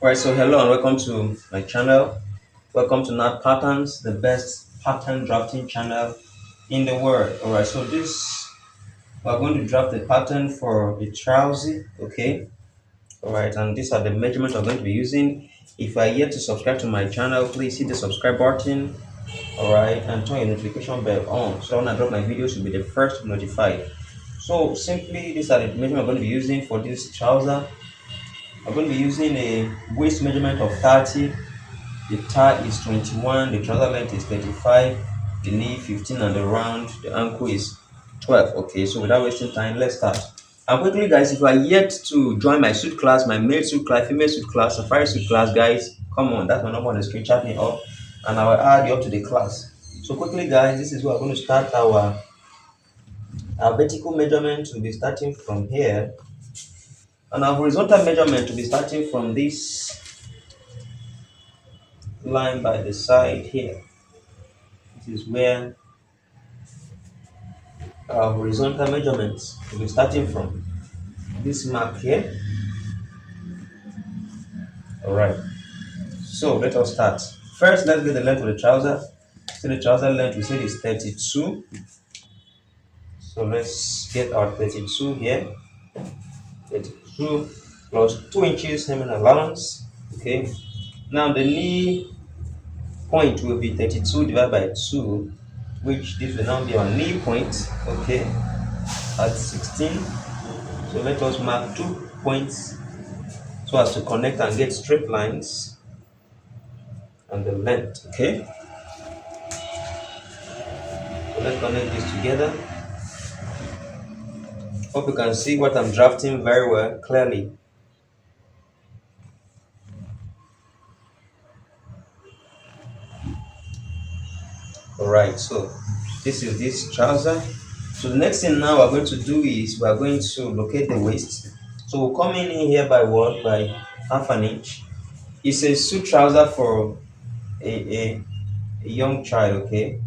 Alright, so hello and welcome to my channel. Welcome to Nat Patterns, the best pattern drafting channel in the world. Alright, so we're going to draft the pattern for the trouser, okay? Alright, and these are the measurements we're going to be using. If you are yet to subscribe to my channel, please hit the subscribe button, alright, and turn your notification bell on so when I drop my videos, you'll be the first to be notified. So simply, these are the measurements I'm going to be using for this trouser. I'm going to be using a waist measurement of 30. The thigh is 21, the trouser length is 35, the knee 15, and the round, the ankle is 12. Okay, so without wasting time, let's start. And quickly, guys, if you are yet to join my suit class, my male suit class, female suit class, safari suit class, guys, come on, that's my number on the screen, chat me up, and I will add you up to the class. So quickly, guys, this is where we're going to start our vertical measurement. Will be starting from here, and our horizontal measurement will be starting from this line by the side here. This is where our horizontal measurements will be starting from this mark here. All right, so let us start. First, let's get the length of the trouser. So the trouser length we said is 32. So let's get our 32 here. 32 plus 2 inches hemming allowance. Okay, now the knee point will be 32 divided by 2, which this will now be our knee point, okay, at 16. So let us mark 2 points so as to connect and get straight lines and the length. Okay, so let's connect this together. Hope you can see what I'm drafting very well, clearly. All right, so this is this trouser. So the next thing now we're going to do is we're going to locate the waist. So we'll come in here by what? By half an inch. It's a suit trouser for a young child, okay?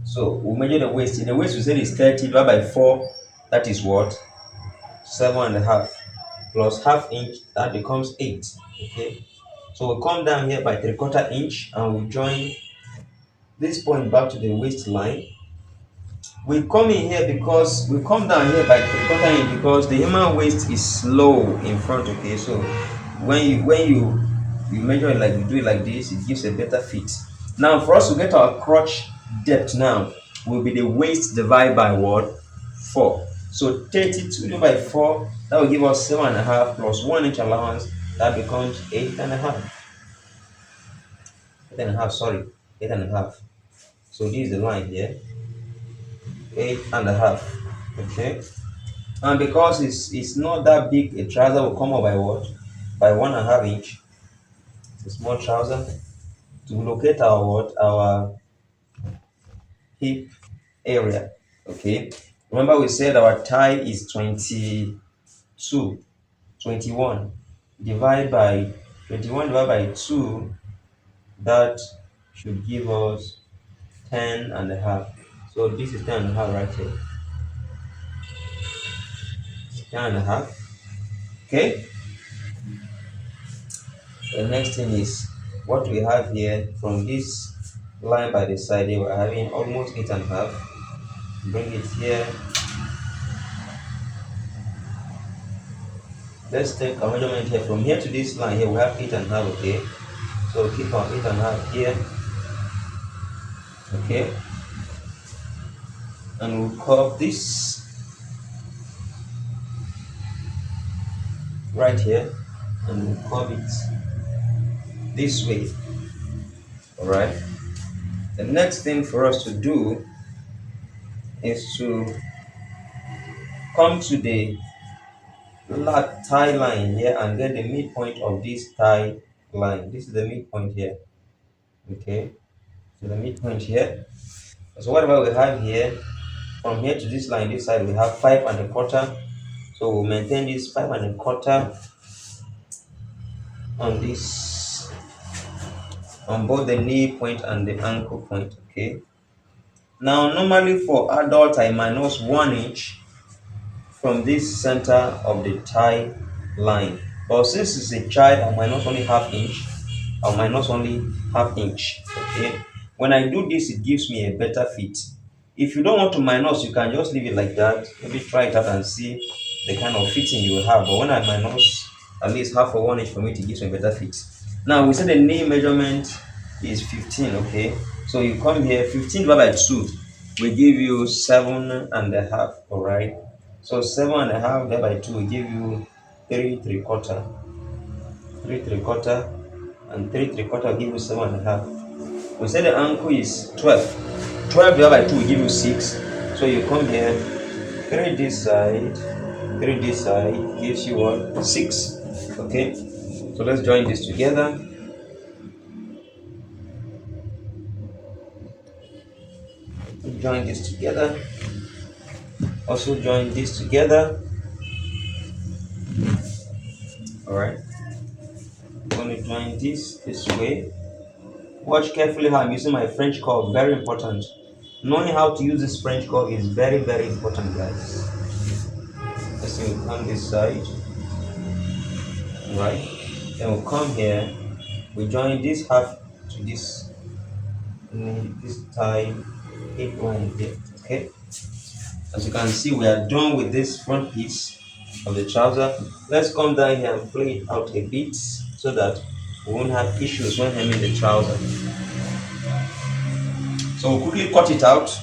So we'll measure the waist. In the waist, we said is 30 divided by 4. That is what? 7.5 plus half inch. That becomes 8. Okay. So we'll come down here by 3/4 inch and we'll join this point back to the waistline. We come in here because we come down here by 3/4 inch because the human waist is low in front. Okay. So when you measure it like you do it like this, it gives a better fit. Now for us to get our crotch depth now will be the waist divided by what? 4. So 32 divided by 4, that will give us 7.5 plus 1 inch allowance, that becomes 8.5. 8.5, sorry, 8.5. So this is the line here, 8.5. Okay, and because it's not that big, a trouser will come up by what? By 1.5 inch. It's a small trouser. To locate our what? Our hip area. Okay, remember we said our thigh is 22, 21 divided by 2, that should give us 10.5. So this is 10.5 right here. 10.5. Okay, the next thing is what we have here from this line by the side here. We're having almost 8.5. Bring it here. Let's take a measurement here. From here to this line here, we have 8.5. Okay, so keep on 8.5 here. Okay, and we'll curve this right here and we'll curve it this way. All right, the next thing for us to do is to come to the thigh line here and get the midpoint of this thigh line. This is the midpoint here. Okay, so the midpoint here. So whatever we have here, from here to this line, this side we have 5.25. So we'll maintain this 5.25 on this, on both the knee point and the ankle point. Okay, now normally for adults I minus 1 inch from this center of the thigh line. But since it's a child, I minus only half inch. I minus only half inch. Okay. When I do this, it gives me a better fit. If you don't want to minus, you can just leave it like that. Maybe try it out and see the kind of fitting you will have. But when I minus at least half of 1 inch from it, it gives me a better fit. Now we said the knee measurement is 15. Okay. So you come here, 15 divided by 2 will give you 7.5. All right. So 7.5 divided by 2 will give you 3 3/4. 3 3/4 and 3 3/4 will give you 7.5. We say the ankle is 12. 12 divided by 2 will give you 6. So you come here, 3 this side, 3 this side gives you what? 6. Okay. So let's join this together. Join this together. Also join this together. Alright. I'm going to join this way. Watch carefully how I'm using my French curve. Very important. Knowing how to use this French curve is very, very important, guys. Let's see, we'll come this side. Right. Then we'll come here. We join this half to this tie hip line here. Okay. As you can see, we are done with this front piece of the trouser. Let's come down here and play it out a bit so that we won't have issues when hemming the trouser. So we'll quickly cut it out.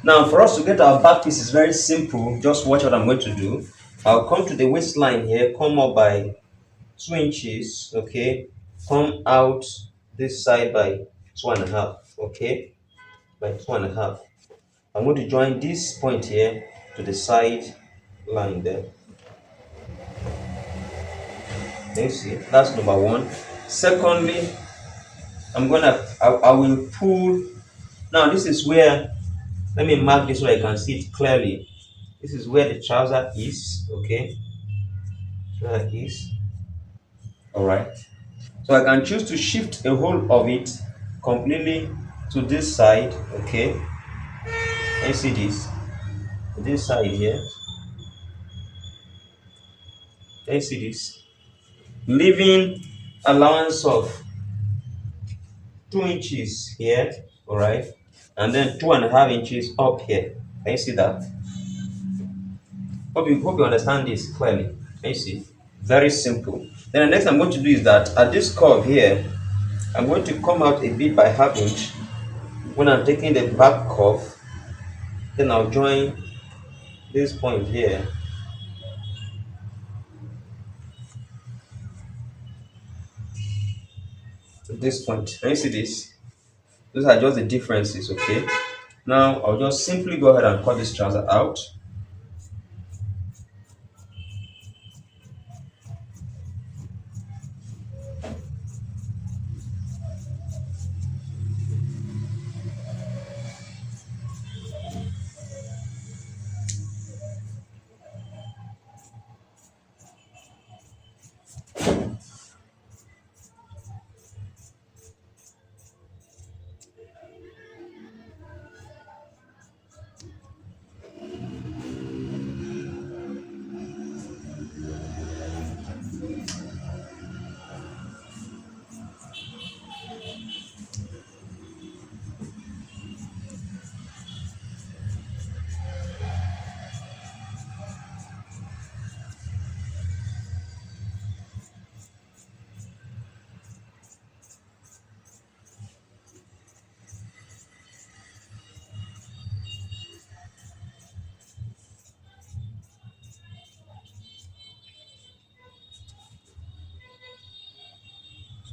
Now, for us to get our back piece is very simple. Just watch what I'm going to do. I'll come to the waistline here, come up by 2 inches. Okay, come out this side by 2.5. Okay, by 2.5. I'm going to join this point here to the side line there. Can you see? That's number one. Secondly, I will pull. Now, this is where, let me mark this so I can see it clearly. This is where the trouser is. Okay, trouser is. All right. So I can choose to shift a hold of it completely to this side. Okay, can you see this? This side here. Can you see this? Leaving allowance of 2 inches here, all right, and then 2.5 inches up here. Can you see that? Hope you understand this clearly. Can you see? Very simple. Then the next I'm going to do is that at this curve here, I'm going to come out a bit by half inch. When I'm taking the back curve, then I'll join this point here to this point. Can you see this? Those are just the differences, okay? Now I'll just simply go ahead and cut this trouser out.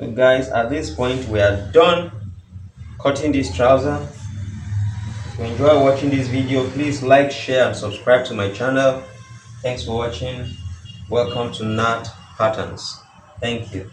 So guys, at this point we are done cutting this trouser. If you enjoy watching this video, please like, share and subscribe to my channel. Thanks for watching. Welcome to Knot Patterns. Thank you.